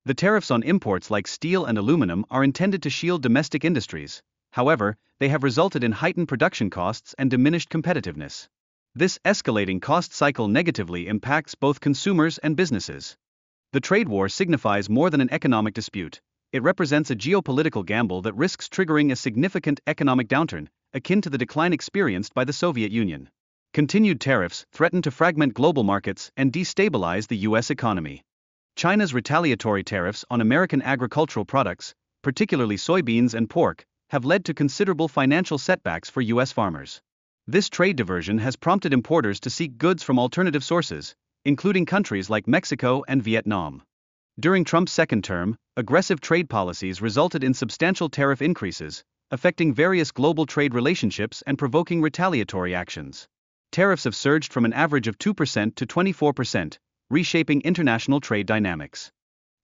The tariffs on imports like steel and aluminum are intended to shield domestic industries. However, they have resulted in heightened production costs and diminished competitiveness. This escalating cost cycle negatively impacts both consumers and businesses. The trade war signifies more than an economic dispute. It represents a geopolitical gamble that risks triggering a significant economic downturn, akin to the decline experienced by the Soviet Union. Continued tariffs threaten to fragment global markets and destabilize the U.S. economy. China's retaliatory tariffs on American agricultural products, particularly soybeans and pork, have led to considerable financial setbacks for U.S. farmers. This trade diversion has prompted importers to seek goods from alternative sources, including countries like Mexico and Vietnam. During Trump's second term, aggressive trade policies resulted in substantial tariff increases, affecting various global trade relationships and provoking retaliatory actions. Tariffs have surged from an average of 2% to 24%, reshaping international trade dynamics.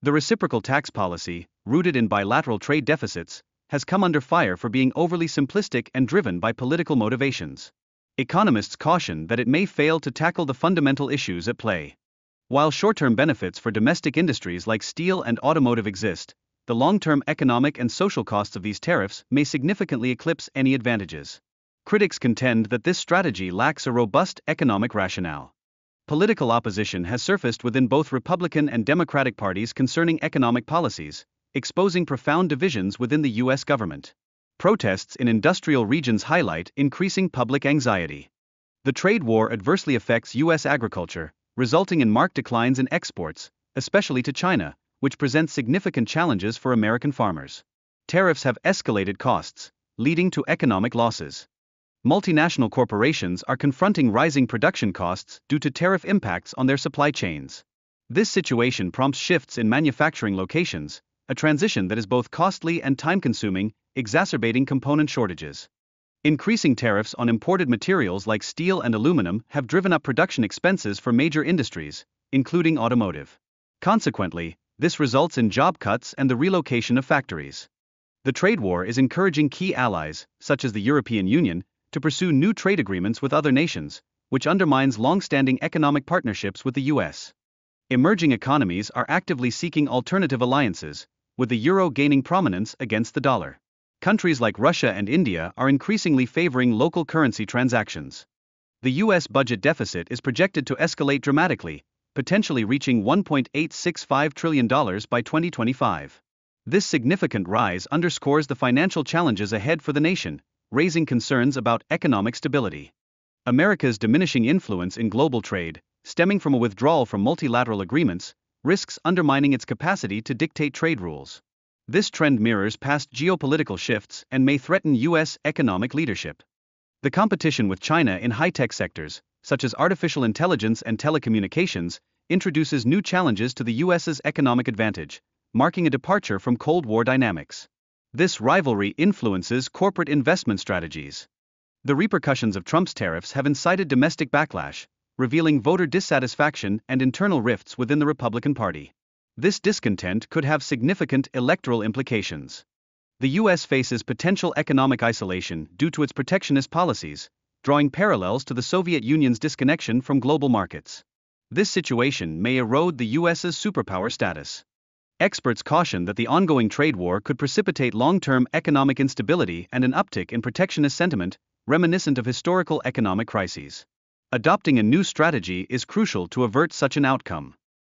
The reciprocal tax policy, rooted in bilateral trade deficits, has come under fire for being overly simplistic and driven by political motivations. Economists caution that it may fail to tackle the fundamental issues at play. While short-term benefits for domestic industries like steel and automotive exist, the long-term economic and social costs of these tariffs may significantly eclipse any advantages. Critics contend that this strategy lacks a robust economic rationale. Political opposition has surfaced within both Republican and Democratic parties concerning economic policies, exposing profound divisions within the U.S. government. Protests in industrial regions highlight increasing public anxiety. The trade war adversely affects U.S. agriculture, resulting in marked declines in exports, especially to China, which presents significant challenges for American farmers. Tariffs have escalated costs, leading to economic losses. Multinational corporations are confronting rising production costs due to tariff impacts on their supply chains. This situation prompts shifts in manufacturing locations, a transition that is both costly and time-consuming, exacerbating component shortages. Increasing tariffs on imported materials like steel and aluminum have driven up production expenses for major industries, including automotive. Consequently, this results in job cuts and the relocation of factories. The trade war is encouraging key allies, such as the European Union, to pursue new trade agreements with other nations, which undermines long-standing economic partnerships with the U.S. Emerging economies are actively seeking alternative alliances, with the euro gaining prominence against the dollar. Countries like Russia and India are increasingly favoring local currency transactions. The U.S. budget deficit is projected to escalate dramatically, potentially reaching $1.865 trillion by 2025. This significant rise underscores the financial challenges ahead for the nation, raising concerns about economic stability. America's diminishing influence in global trade, stemming from a withdrawal from multilateral agreements, risks undermining its capacity to dictate trade rules. This trend mirrors past geopolitical shifts and may threaten U.S. economic leadership. The competition with China in high-tech sectors, such as artificial intelligence and telecommunications, introduces new challenges to the U.S.'s economic advantage, marking a departure from Cold War dynamics. This rivalry influences corporate investment strategies. The repercussions of Trump's tariffs have incited domestic backlash, revealing voter dissatisfaction and internal rifts within the Republican Party. This discontent could have significant electoral implications. The U.S. faces potential economic isolation due to its protectionist policies, drawing parallels to the Soviet Union's disconnection from global markets. This situation may erode the U.S.'s superpower status. Experts caution that the ongoing trade war could precipitate long-term economic instability and an uptick in protectionist sentiment, reminiscent of historical economic crises. Adopting a new strategy is crucial to avert such an outcome.